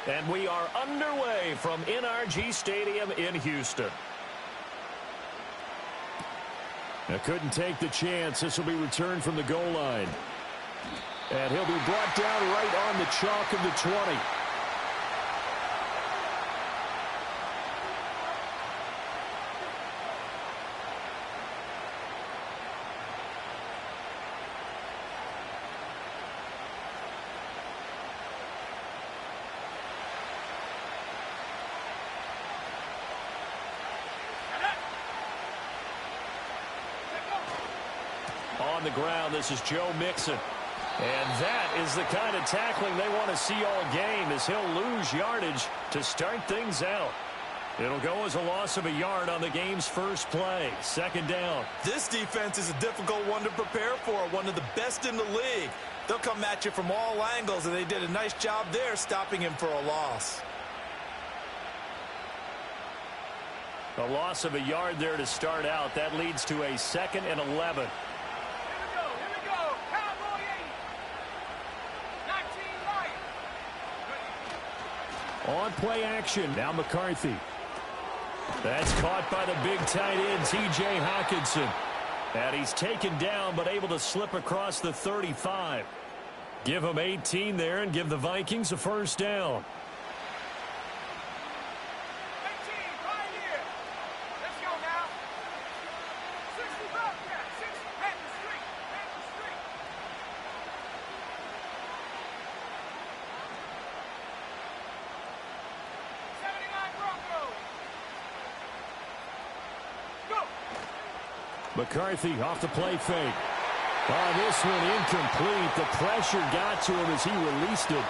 And we are underway from NRG Stadium in Houston. Now couldn't take the chance. This will be returned from the goal line. And he'll be brought down right on the chalk of the 20. On the ground, this is Joe Mixon. And that is the kind of tackling they want to see all game, as he'll lose yardage to start things out. It'll go as a loss of a yard on the game's first play. Second down. This defense is a difficult one to prepare for, one of the best in the league. They'll come at you from all angles, and they did a nice job there stopping him for a loss. A loss of a yard there to start out. That leads to a 2nd and 11. On play action, now McCarthy. That's caught by the big tight end, T.J. Hawkinson. And he's taken down, but able to slip across the 35. Give him 18 there and give the Vikings a first down. McCarthy off the play fake. Oh, this one incomplete. The pressure got to him as he released it.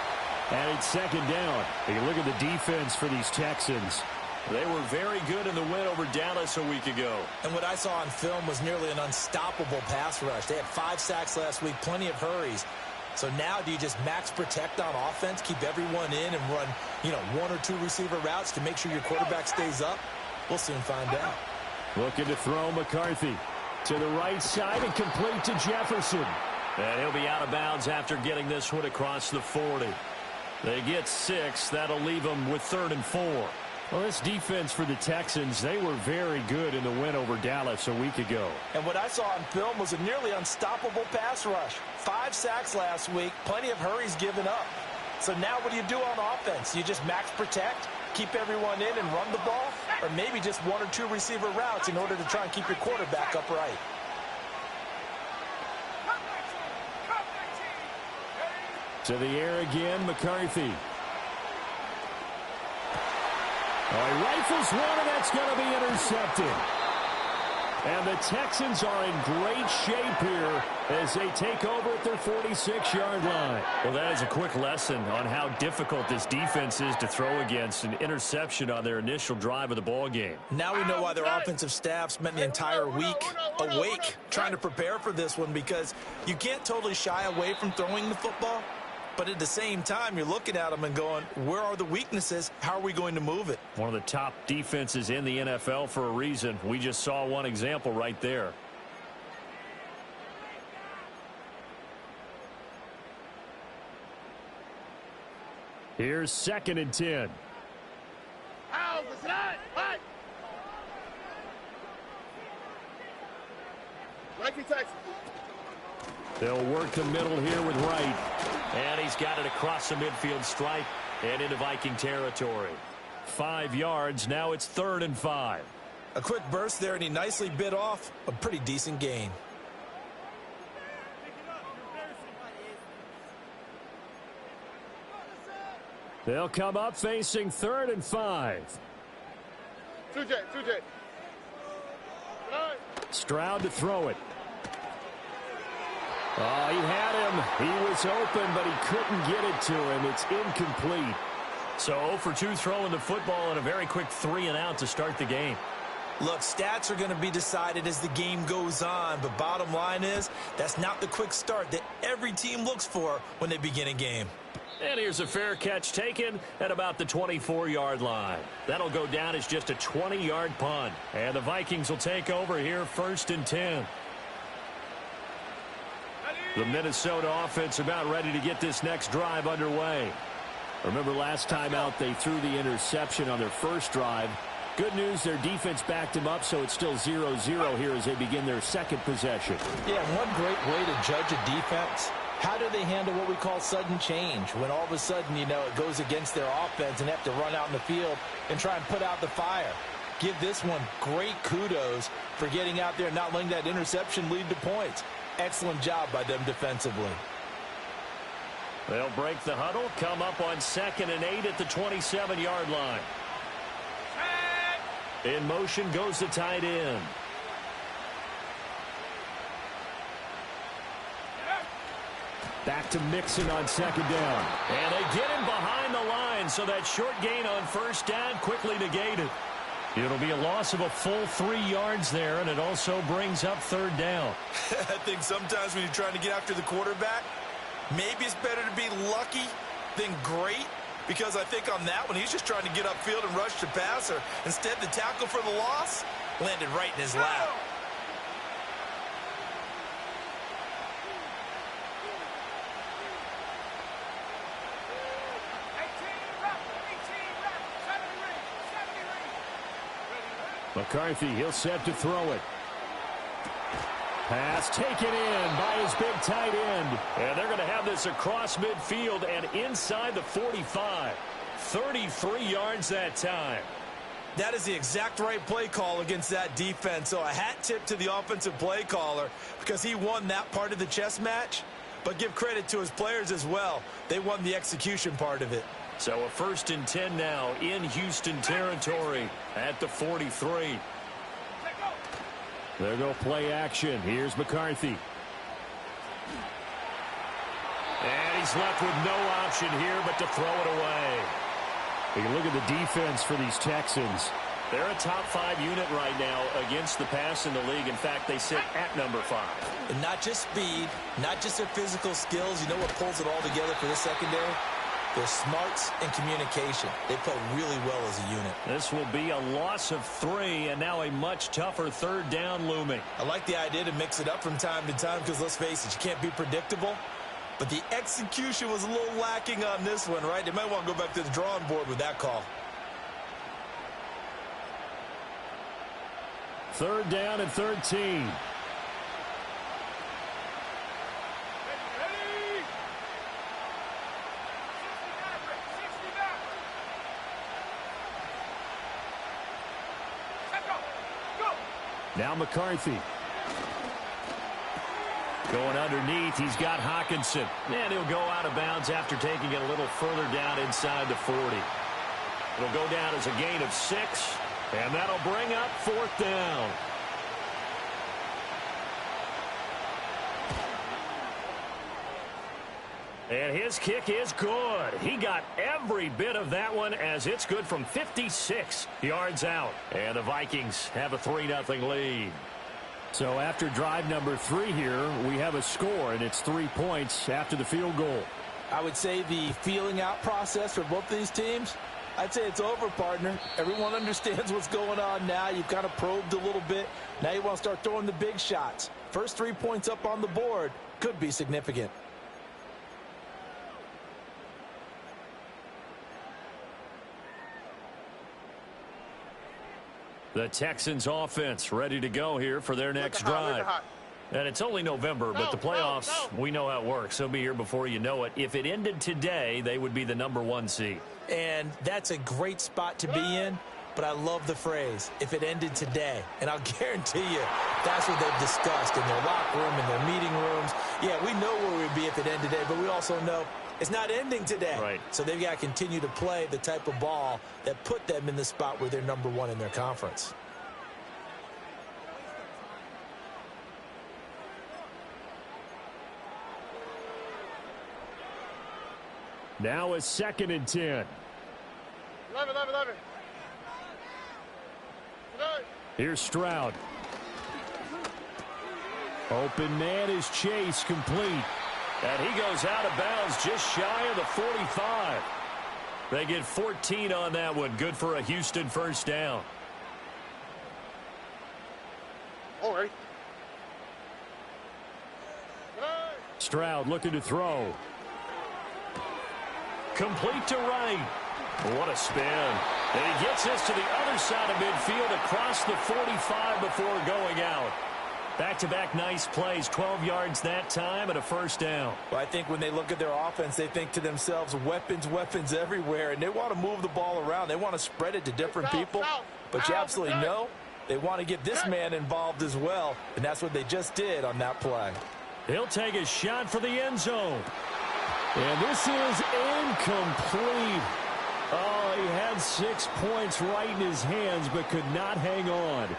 And it's second down. Take a look at the defense for these Texans. They were very good in the win over Dallas a week ago. And what I saw on film was nearly an unstoppable pass rush. They had 5 sacks last week, plenty of hurries. So now do you just max protect on offense, keep everyone in, and run, 1 or 2 receiver routes to make sure your quarterback stays up? We'll soon find out. Looking to throw McCarthy. To the right side and complete to Jefferson. And he'll be out of bounds after getting this one across the 40. They get 6. That'll leave them with 3rd and 4. Well, this defense for the Texans, they were very good in the win over Dallas a week ago. And what I saw on film was a nearly unstoppable pass rush. 5 sacks last week, plenty of hurries given up. So now what do you do on offense? You just max protect, keep everyone in and run the ball? Or maybe just 1 or 2 receiver routes in order to try and keep your quarterback upright. To the air again, McCarthy. Oh, he rifles one, and that's going to be intercepted. And the Texans are in great shape here as they take over at their 46-yard line. Well, that is a quick lesson on how difficult this defense is to throw against. An interception on their initial drive of the ball game. Now we know why their offensive staff spent the entire week awake trying to prepare for this one, because you can't totally shy away from throwing the football. But at the same time, you're looking at them and going, where are the weaknesses? How are we going to move it? One of the top defenses in the NFL for a reason. We just saw one example right there. Here's 2nd and 10. Viking, Texan. They'll work the middle here with Wright. And he's got it across the midfield stripe and into Viking territory. 5 yards. Now it's 3rd and 5. A quick burst there, and he nicely bit off a pretty decent gain. They'll come up facing 3rd and 5. 2J. Stroud to throw it. Oh, he had him. He was open, but he couldn't get it to him. It's incomplete. So 0 for 2 throwing the football and a very quick 3 and out to start the game. Look, stats are going to be decided as the game goes on, but bottom line is that's not the quick start that every team looks for when they begin a game. And here's a fair catch taken at about the 24-yard line. That'll go down as just a 20-yard punt. And the Vikings will take over here 1st and 10. The Minnesota offense about ready to get this next drive underway. Remember last time out they threw the interception on their first drive. Good news, their defense backed them up, so it's still 0-0 here as they begin their second possession. Yeah, one great way to judge a defense, how do they handle what we call sudden change? When all of a sudden, you know, it goes against their offense and they have to run out in the field and try and put out the fire. Give this one great kudos for getting out there and not letting that interception lead to points. Excellent job by them defensively. They'll break the huddle, come up on 2nd and 8 at the 27-yard line. In motion goes the tight end. Back to Mixon on 2nd down. And they get him behind the line, so that short gain on 1st down quickly negated. It'll be a loss of a full 3 yards there, and it also brings up 3rd down. I think sometimes when you're trying to get after the quarterback, maybe it's better to be lucky than great, because I think on that one, he's just trying to get upfield and rush the passer. Instead, the tackle for the loss landed right in his lap. McCarthy, he'll set to throw it. Pass taken in by his big tight end. And they're going to have this across midfield and inside the 45. 33 yards that time. That is the exact right play call against that defense. So a hat tip to the offensive play caller because he won that part of the chess match. But give credit to his players as well. They won the execution part of it. So a 1st and 10 now in Houston territory at the 43. There go play action. Here's McCarthy. And he's left with no option here but to throw it away. You can look at the defense for these Texans. They're a top 5 unit right now against the pass in the league. In fact, they sit at number 5. And not just speed, not just their physical skills. You know what pulls it all together for this secondary? Their smarts and communication. They play really well as a unit. This will be a loss of 3, and now a much tougher 3rd down looming. I like the idea to mix it up from time to time because, let's face it, you can't be predictable. But the execution was a little lacking on this one, right? They might want to go back to the drawing board with that call. 3rd down and 13. Now McCarthy. Going underneath, he's got Hawkinson. And he'll go out of bounds after taking it a little further down inside the 40. It'll go down as a gain of 6, and that'll bring up 4th down. And his kick is good. He got every bit of that one as it's good from 56 yards out. And the Vikings have a 3-0 lead. So after drive number 3 here, we have a score, and it's 3 points after the field goal. I would say the feeling out process for both these teams, I'd say it's over, partner. Everyone understands what's going on now. You've kind of probed a little bit. Now you want to start throwing the big shots. First 3 points up on the board could be significant. The Texans offense ready to go here for their next drive. And it's only November, but the playoffs, we know how it works. They'll be here before you know it. If it ended today, they would be the number 1 seed. And that's a great spot to be in, but I love the phrase, if it ended today. And I'll guarantee you, that's what they've discussed in their locker room, in their meeting rooms. Yeah, we know where we'd be if it ended today, but we also know it's not ending today. Right. So they've got to continue to play the type of ball that put them in the spot where they're number 1 in their conference. Now it's 2nd and 10. 11. Here's Stroud. Open man is Chase, complete. And he goes out of bounds just shy of the 45. They get 14 on that one. Good for a Houston 1st down. All right. Stroud looking to throw. Complete to right. What a spin. And he gets this to the other side of midfield across the 45 before going out. Back-to-back nice plays, 12 yards that time and a first down. Well, I think when they look at their offense, they think to themselves, weapons, weapons everywhere, and they want to move the ball around. They want to spread it to different people, but you absolutely know they want to get this man involved as well, and that's what they just did on that play. He'll take a shot for the end zone. And this is incomplete. Oh, he had 6 points right in his hands, but could not hang on.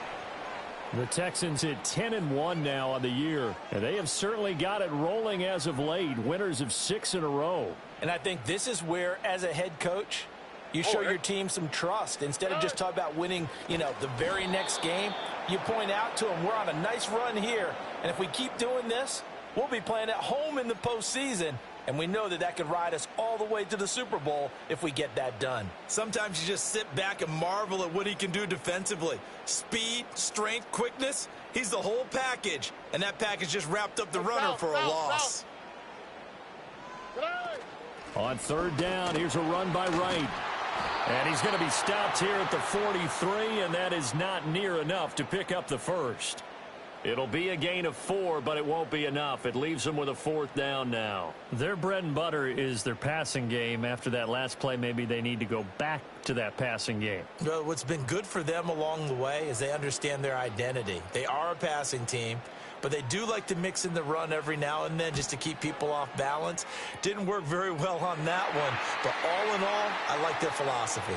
The Texans at 10-1 now on the year, and they have certainly got it rolling as of late, winners of 6 in a row. And I think this is where, as a head coach, you show your team some trust. Instead of just talking about winning, the very next game, you point out to them, we're on a nice run here, and if we keep doing this, we'll be playing at home in the postseason. And we know that could ride us all the way to the Super Bowl if we get that done. Sometimes you just sit back and marvel at what he can do defensively. Speed, strength, quickness, he's the whole package. And that package just wrapped up the runner for a loss. On third down, here's a run by Wright. And he's going to be stopped here at the 43, and that is not near enough to pick up the first. It'll be a gain of 4, but it won't be enough. It leaves them with a fourth down now. Their bread and butter is their passing game. After that last play, maybe they need to go back to that passing game. Well, what's been good for them along the way is they understand their identity. They are a passing team, but they do like to mix in the run every now and then just to keep people off balance. Didn't work very well on that one, but all in all, I like their philosophy.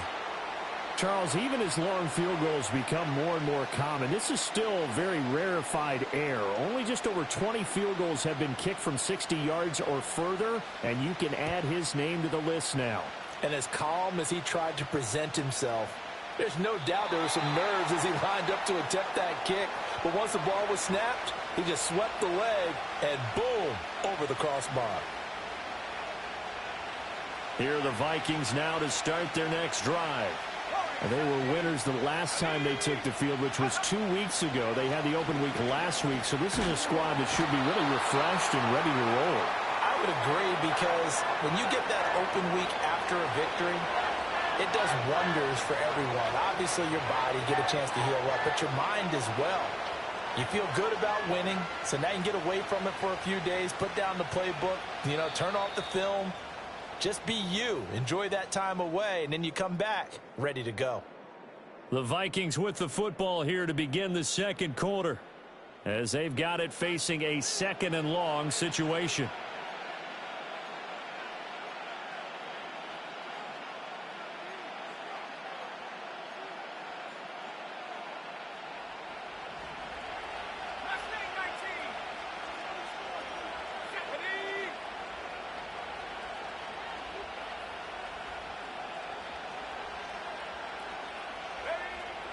Charles, even as long field goals become more and more common, this is still very rarefied air. Only just over 20 field goals have been kicked from 60 yards or further, and you can add his name to the list now. And as calm as he tried to present himself, there's no doubt there were some nerves as he lined up to attempt that kick. But once the ball was snapped, he just swept the leg and boom, over the crossbar. Here are the Vikings now to start their next drive. And they were winners the last time they took the field, which was 2 weeks ago. They had the open week last week, so this is a squad that should be really refreshed and ready to roll. I would agree, because when you get that open week after a victory, it does wonders for everyone. Obviously, your body get a chance to heal up, but your mind as well. You feel good about winning, so now you can get away from it for a few days, put down the playbook, turn off the film. Just be you. Enjoy that time away, and then you come back ready to go. The Vikings with the football here to begin the second quarter, as they've got it facing a 2nd and long situation.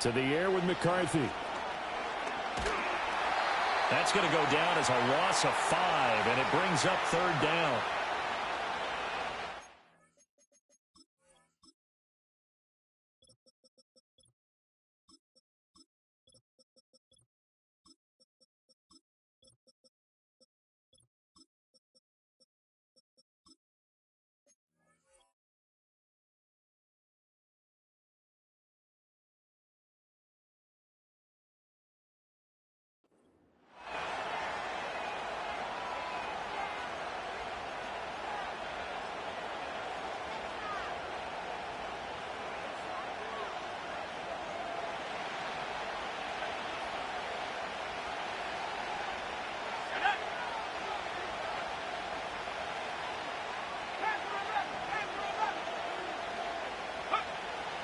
To the air with McCarthy. That's going to go down as a loss of 5, and it brings up third down.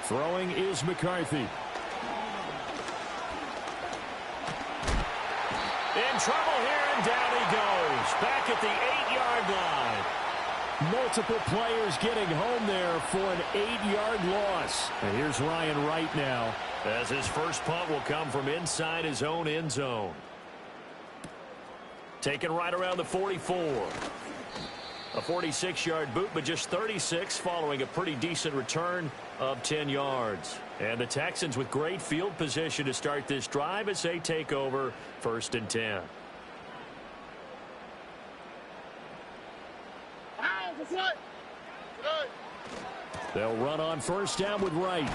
Throwing is McCarthy. In trouble here, and down he goes. Back at the 8-yard line. Multiple players getting home there for an 8-yard loss. And here's Ryan Wright now, as his first punt will come from inside his own end zone. Taken right around the 44. A 46-yard boot, but just 36 following a pretty decent return of 10 yards. And the Texans with great field position to start this drive as they take over 1st and 10. They'll run on first down with Wright.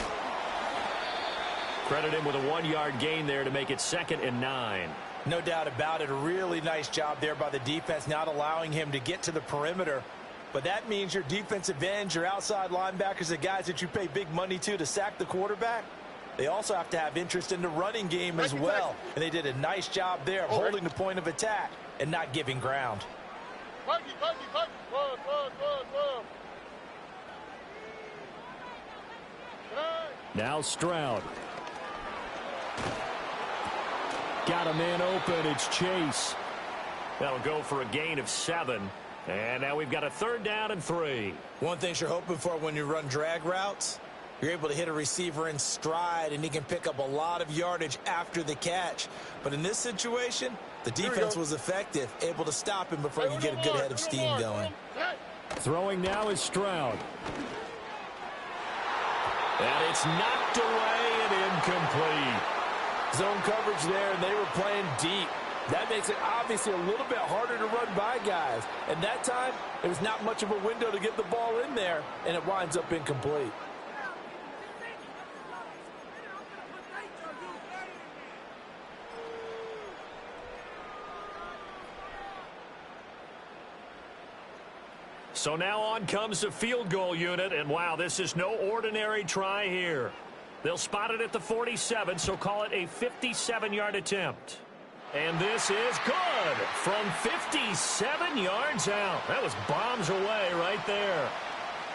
Credit him with a 1-yard gain there to make it 2nd and 9. No doubt about it. A really nice job there by the defense, not allowing him to get to the perimeter. But that means your defensive ends, your outside linebackers, the guys that you pay big money to sack the quarterback, they also have to have interest in the running game as well. And they did a nice job there of holding the point of attack and not giving ground. Now Stroud. Got a man open. It's Chase. That'll go for a gain of 7. And now we've got a 3rd down and 3. One thing you're hoping for when you run drag routes, you're able to hit a receiver in stride, and he can pick up a lot of yardage after the catch. But in this situation, the defense was effective, able to stop him before he could get a good head of steam going. Throwing now is Stroud. And it's knocked away and incomplete. Zone coverage there, and they were playing deep. That makes it obviously a little bit harder to run by guys. And that time, there was not much of a window to get the ball in there, and it winds up incomplete. So now on comes the field goal unit, and wow, this is no ordinary try here. They'll spot it at the 47, so call it a 57-yard attempt. And this is good from 57 yards out. That was bombs away right there.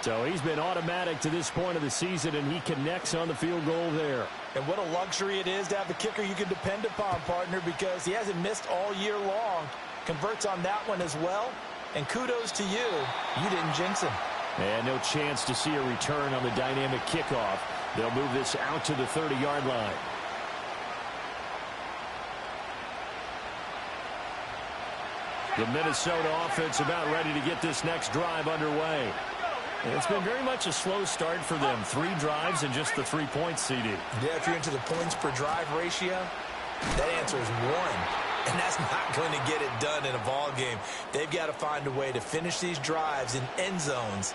So he's been automatic to this point of the season, and he connects on the field goal there. And what a luxury it is to have a kicker you can depend upon, partner, because he hasn't missed all year long. Converts on that one as well. And kudos to you. You didn't jinx him. And no chance to see a return on the dynamic kickoff. They'll move this out to the 30-yard line. The Minnesota offense about ready to get this next drive underway. And it's been very much a slow start for them. 3 drives and just the 3 points, CD. Yeah, if you're into the points per drive ratio, that answer is 1. And that's not going to get it done in a ball game. They've got to find a way to finish these drives in end zones,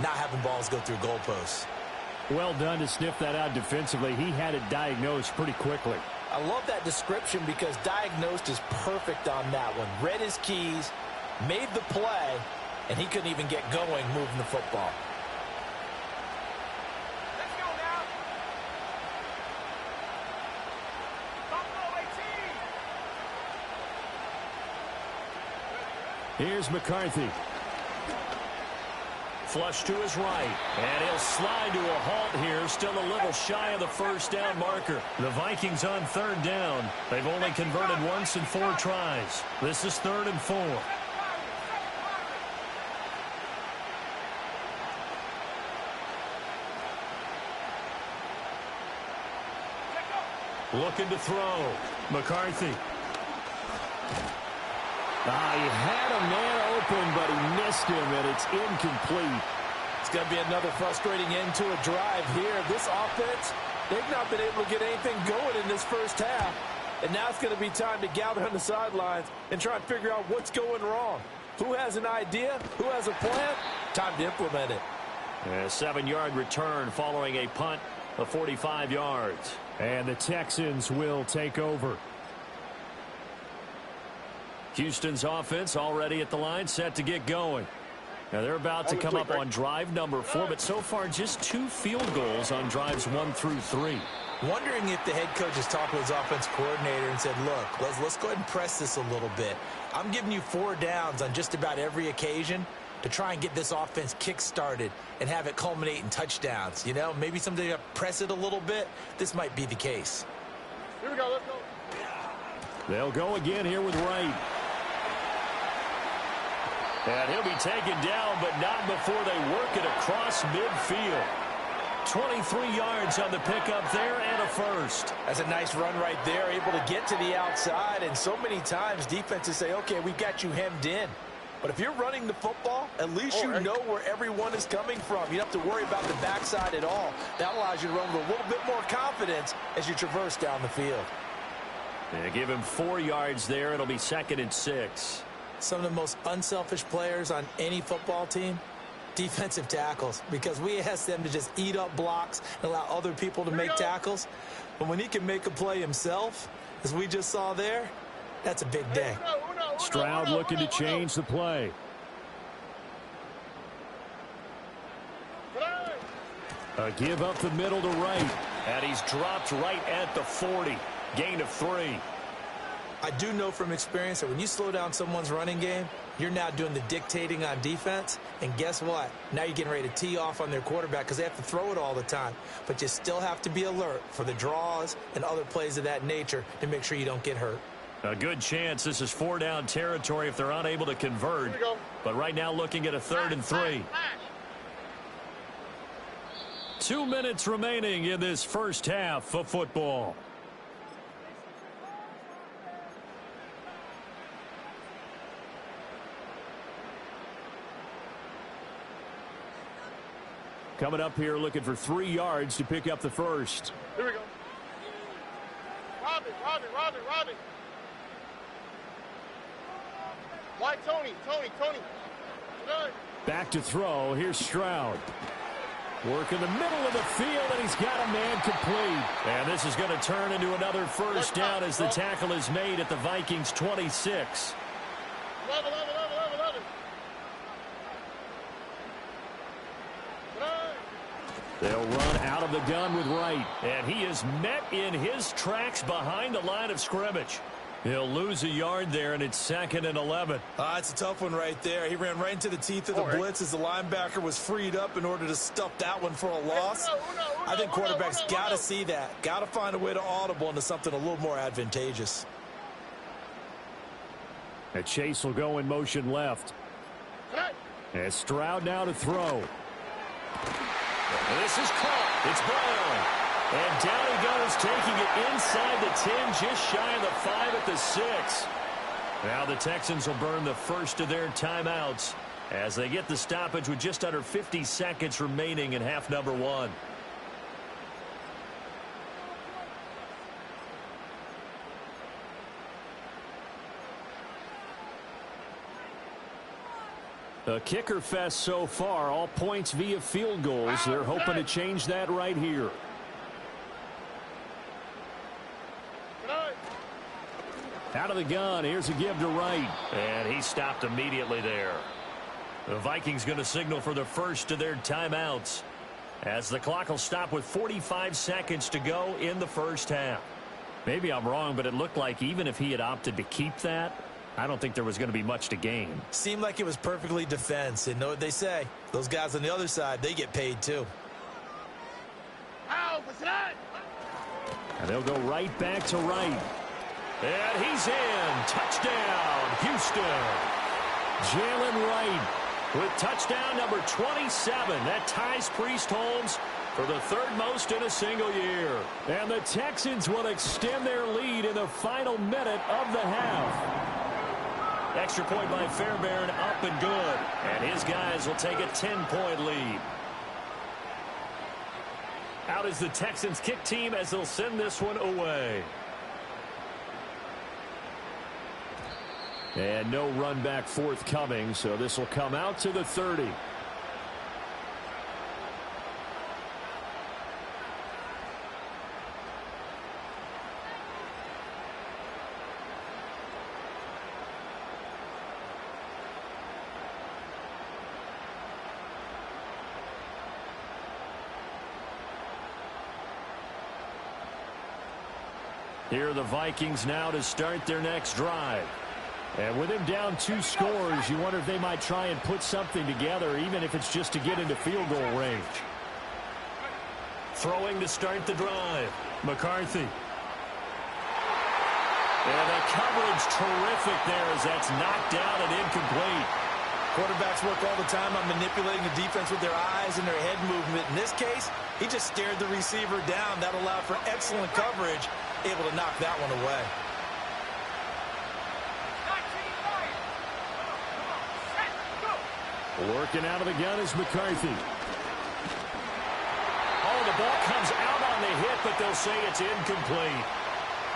not having balls go through goalposts. Well done to sniff that out defensively. He had it diagnosed pretty quickly. I love that description because diagnosed is perfect on that one. Read his keys, made the play, and he couldn't even get going moving the football. Let's go now. Here's McCarthy. Flush to his right, and he'll slide to a halt here, still a little shy of the first down marker. The Vikings on 3rd down. They've only converted once in 4 tries. This is 3rd and 4. Looking to throw. McCarthy. He had a man open, but he missed him, and it's incomplete. It's going to be another frustrating end to a drive here. This offense, they've not been able to get anything going in this first half. And now it's going to be time to gather on the sidelines and try and figure out what's going wrong. Who has an idea? Who has a plan? Time to implement it. A 7-yard return following a punt of 45 yards. And the Texans will take over. Houston's offense already at the line, set to get going. Now they're about to come up on drive number 4, but so far just 2 field goals on drives 1 through 3. Wondering if the head coach has talked with his offense coordinator and said, look, let's go ahead and press this a little bit. I'm giving you 4 downs on just about every occasion to try and get this offense kick-started and have it culminate in touchdowns. You know, maybe someday you press it a little bit. This might be the case. Here we go, let's go. They'll go again here with Wright. And he'll be taken down, but not before they work it across midfield. 23 yards on the pickup there and a first. That's a nice run right there, able to get to the outside. And so many times defenses say, okay, we've got you hemmed in. But if you're running the football, at least you know where everyone is coming from. You don't have to worry about the backside at all. That allows you to run with a little bit more confidence as you traverse down the field. And give him 4 yards there. It'll be 2nd and 6. Some of the most unselfish players on any football team, Defensive tackles, because we ask them to just eat up blocks and allow other people to make tackles. But when he can make a play himself, as we just saw there, that's a big day. Stroud looking to change the play. A give up the middle to right. And he's dropped right at the 40. Gain of 3. I do know from experience that when you slow down someone's running game, you're now doing the dictating on defense. And guess what? Now you're getting ready to tee off on their quarterback because they have to throw it all the time. But you still have to be alert for the draws and other plays of that nature to make sure you don't get hurt. A good chance this is 4-down territory if they're unable to convert. But right now looking at a 3rd and 3. 2 minutes remaining in this first half of football. Coming up here looking for 3 yards to pick up the first. Here we go. Robbie. Why Tony? Back to throw. Here's Stroud. Work in the middle of the field, and he's got a man complete. And this is going to turn into another first down as the tackle is made at the Vikings 26. 11. They'll run out of the gun with Wright. And he is met in his tracks behind the line of scrimmage. He'll lose a yard there, and it's 2nd and 11. It's a tough one right there. He ran right into the teeth of the blitz as the linebacker was freed up in order to stuff that one for a loss. I think quarterbacks got to see that. Got to find a way to audible into something a little more advantageous. And Chase will go in motion left. And Stroud now to throw. This is caught. It's Brown. And down he goes, taking it inside the 10, just shy of the 5 at the 6. Now the Texans will burn the first of their timeouts as they get the stoppage with just under 50 seconds remaining in half number 1. A kicker fest so far, all points via field goals. They're hoping to change that right here. Out of the gun, here's a give to Wright. And he stopped immediately there. The Vikings going to signal for the first of their timeouts as the clock will stop with 45 seconds to go in the first half. Maybe I'm wrong, but it looked like even if he had opted to keep that, I don't think there was going to be much to gain. Seemed like it was perfectly defense. And know what they say? Those guys on the other side, they get paid too. And they'll go right back to Wright. And he's in. Touchdown, Houston. Jalen Wright with touchdown number 27. That ties Priest Holmes for the 3rd most in a single year. And the Texans will extend their lead in the final minute of the half. Extra point by Fairbairn, up and good. And his guys will take a 10-point lead. Out is the Texans kick team as they'll send this one away. And no run back forthcoming, so this will come out to the 30. Here are the Vikings now to start their next drive. And with him down 2 scores, you wonder if they might try and put something together, even if it's just to get into field goal range. Throwing to start the drive. McCarthy. And the coverage terrific there as that's knocked down and incomplete. Quarterbacks work all the time on manipulating the defense with their eyes and their head movement. In this case, he just stared the receiver down. That allowed for excellent coverage, able to knock that one away. Working out of the gun is McCarthy. Oh, the ball comes out on the hit, but they'll say it's incomplete.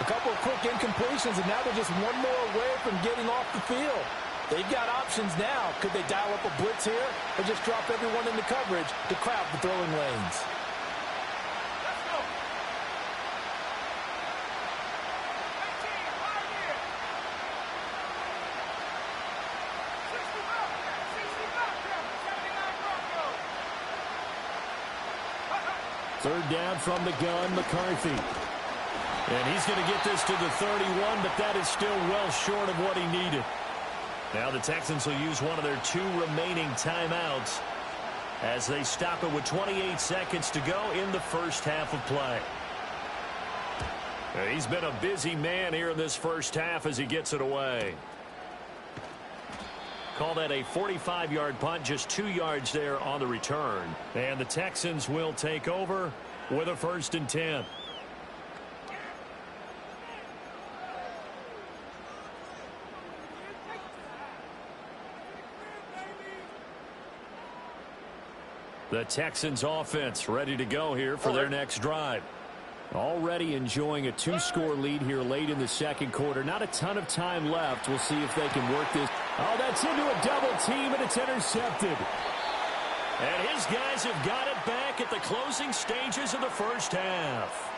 A couple of quick incompletions, and now they're just one more away from getting off the field. They've got options now. Could they dial up a blitz here or just drop everyone into coverage to crowd the throwing lanes? Let's go. 18, right here. 65 there. 79 Broncos. Third down from the gun, McCarthy. And he's going to get this to the 31, but that is still well short of what he needed. Now the Texans will use one of their 2 remaining timeouts as they stop it with 28 seconds to go in the first half of play. He's been a busy man here in this first half as he gets it away. Call that a 45-yard punt, just 2 yards there on the return. And the Texans will take over with a 1st and 10. The Texans offense ready to go here for their next drive. Already enjoying a 2-score lead here late in the second quarter. Not a ton of time left. We'll see if they can work this. Oh, that's into a double team, and it's intercepted. And his guys have got it back at the closing stages of the first half.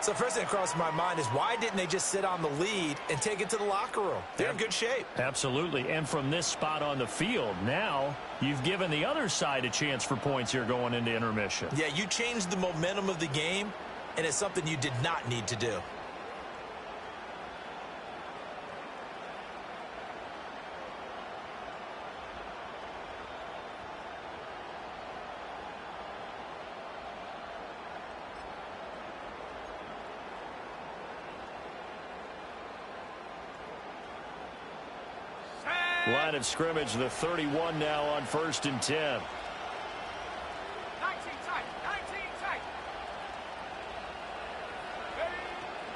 So first thing that crossed my mind is why didn't they just sit on the lead and take it to the locker room? They're in good shape. Absolutely. And from this spot on the field, now you've given the other side a chance for points here going into intermission. Yeah, you changed the momentum of the game, and it's something you did not need to do. Line of scrimmage, the 31 now on 1st and 10. 19 tight. 19 tight.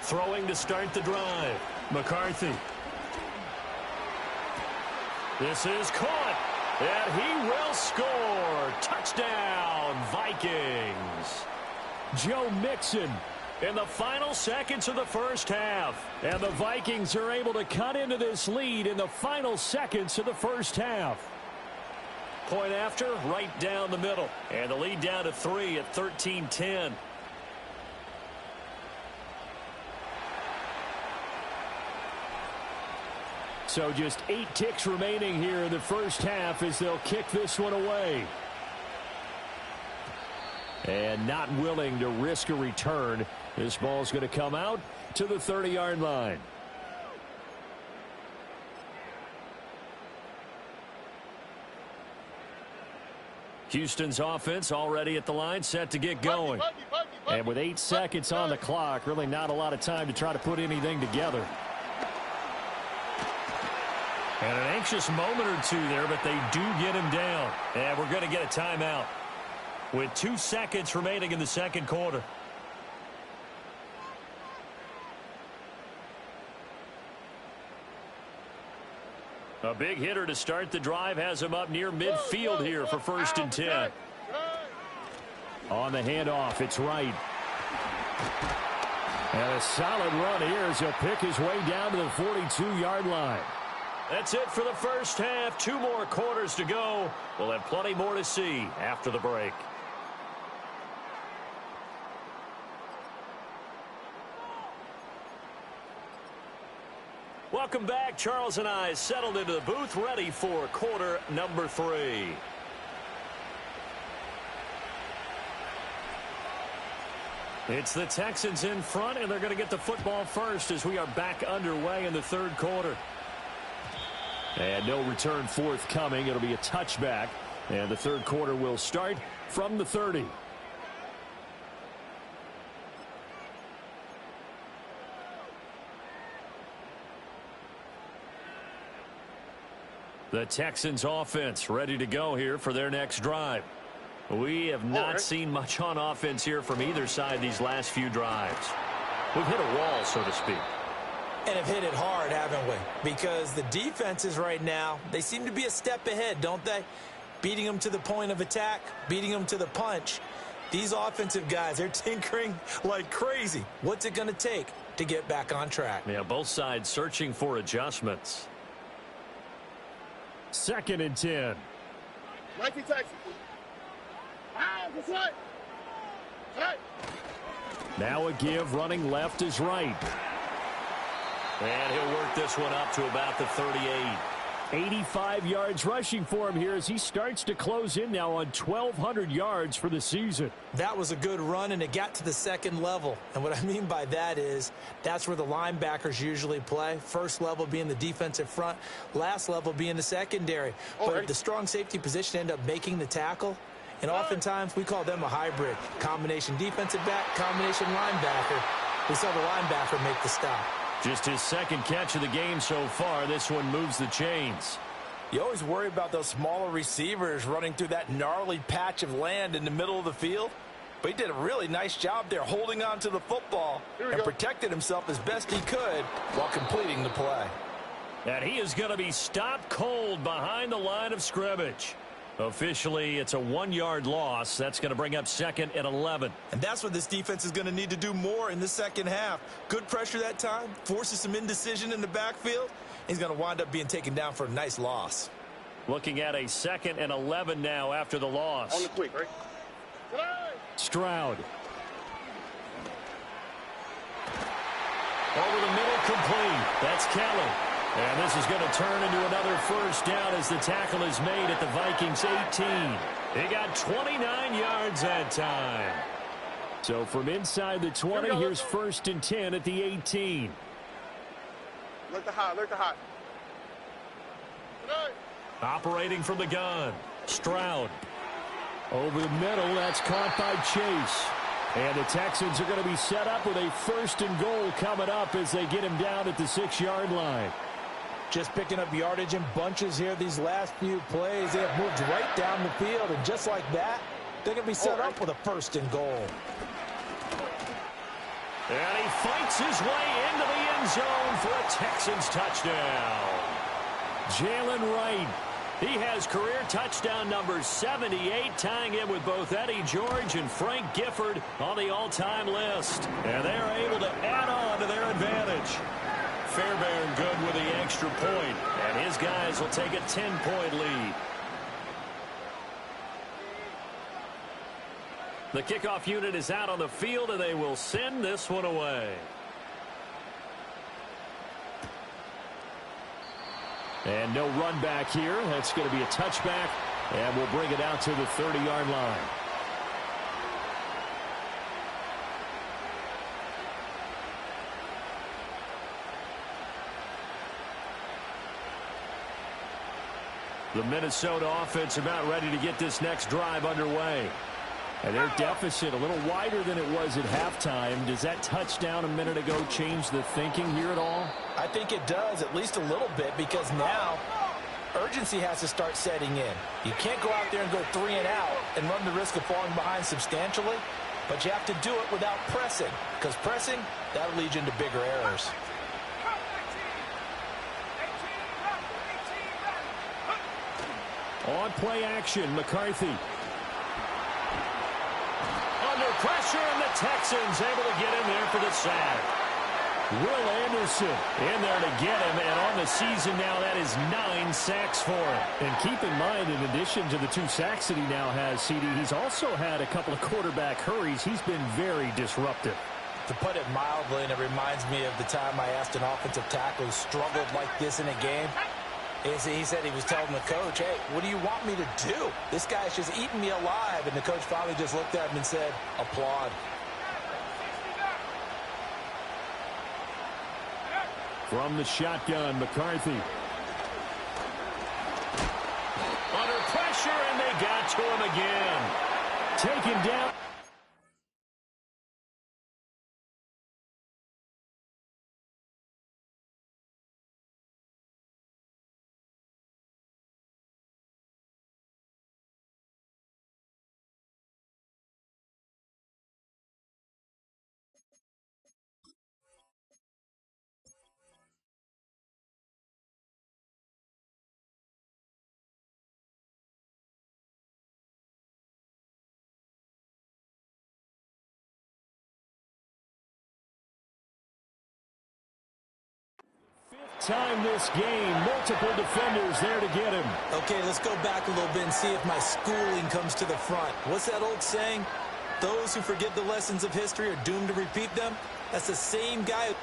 Throwing to start the drive. McCarthy. This is caught. And he will score. Touchdown, Vikings. Joe Mixon. In the final seconds of the first half. And the Vikings are able to cut into this lead in the final seconds of the first half. Point after, right down the middle. And the lead down to 3 at 13-10. So just 8 ticks remaining here in the first half as they'll kick this one away. And not willing to risk a return. This ball's going to come out to the 30-yard line. Houston's offense already at the line, set to get going. And with 8 seconds on the clock, really not a lot of time to try to put anything together. And an anxious moment or two there, but they do get him down. And we're going to get a timeout with 2 seconds remaining in the second quarter. A big hitter to start the drive has him up near midfield here for 1st and 10. On the handoff, it's Wright. And a solid run here as he'll pick his way down to the 42-yard line. That's it for the first half. 2 more quarters to go. We'll have plenty more to see after the break. Welcome back. Charles and I settled into the booth, ready for quarter number 3. It's the Texans in front, and they're going to get the football first as we are back underway in the third quarter. And no return forthcoming. It'll be a touchback, and the third quarter will start from the 30. The Texans offense ready to go here for their next drive. We have not seen much on offense here from either side these last few drives. We've hit a wall, so to speak. And have hit it hard, haven't we? Because the defenses right now, they seem to be a step ahead, don't they? Beating them to the point of attack, beating them to the punch. These offensive guys, they're tinkering like crazy. What's it going to take to get back on track? Yeah, both sides searching for adjustments. 2nd and 10. 19 Texan. Ah, that's right. Right. Now a give, running left is right. And he'll work this one up to about the 38. 85 yards rushing for him here as he starts to close in now on 1,200 yards for the season. That was a good run, and it got to the second level. And what I mean by that is that's where the linebackers usually play. First level being the defensive front, last level being the secondary. But the strong safety position ended up making the tackle. And oftentimes we call them a hybrid. Combination defensive back, combination linebacker. We saw the linebacker make the stop. Just his 2nd catch of the game so far. This one moves the chains. You always worry about those smaller receivers running through that gnarly patch of land in the middle of the field. But he did a really nice job there holding on to the football and protected himself as best he could while completing the play. And he is going to be stopped cold behind the line of scrimmage. Officially, it's a 1-yard loss. That's going to bring up 2nd and 11. And that's what this defense is going to need to do more in the second half. Good pressure that time, forces some indecision in the backfield. He's going to wind up being taken down for a nice loss. Looking at a 2nd and 11 now after the loss. On the quick, right? Stroud. Over the middle, complete. That's Kelly. And this is going to turn into another first down as the tackle is made at the Vikings 18. They got 29 yards that time. So from inside the 20, here's 1st and 10 at the 18. Look the high, look the high. Operating from the gun. Stroud. Over the middle, that's caught by Chase. And the Texans are going to be set up with a 1st and goal coming up as they get him down at the 6-yard line. Just picking up yardage in bunches here these last few plays. They have moved right down the field, and just like that, they're going to be set up with a 1st and goal. And he fights his way into the end zone for a Texans touchdown. Jalen Wright. He has career touchdown number 78, tying in with both Eddie George and Frank Gifford on the all-time list. And they're able to add on to their advantage. Fairbairn good with the extra point, and his guys will take a 10-point lead. The kickoff unit is out on the field, and they will send this one away. And no run back here. That's going to be a touchback, and we'll bring it out to the 30-yard line. The Minnesota offense about ready to get this next drive underway. And their deficit a little wider than it was at halftime. Does that touchdown a minute ago change the thinking here at all? I think it does, at least a little bit, because now urgency has to start setting in. You can't go out there and go 3 and out and run the risk of falling behind substantially, but you have to do it without pressing, because pressing, that'll lead you into bigger errors. On play action, McCarthy. Under pressure, and the Texans able to get in there for the sack. Will Anderson in there to get him, and on the season now, that is 9 sacks for him. And keep in mind, in addition to the 2 sacks that he now has, CD, he's also had a couple of quarterback hurries. He's been very disruptive. To put it mildly, and it reminds me of the time I asked an offensive tackle who struggled like this in a game. He said he was telling the coach, hey, what do you want me to do? This guy's just eating me alive. And the coach finally just looked at him and said, applaud. From the shotgun, McCarthy. Under pressure, and they got to him again. Taken down. time this game. Multiple defenders there to get him. Okay, let's go back a little bit and see if my schooling comes to the front. What's that old saying? Those who forget the lessons of history are doomed to repeat them. That's the same guy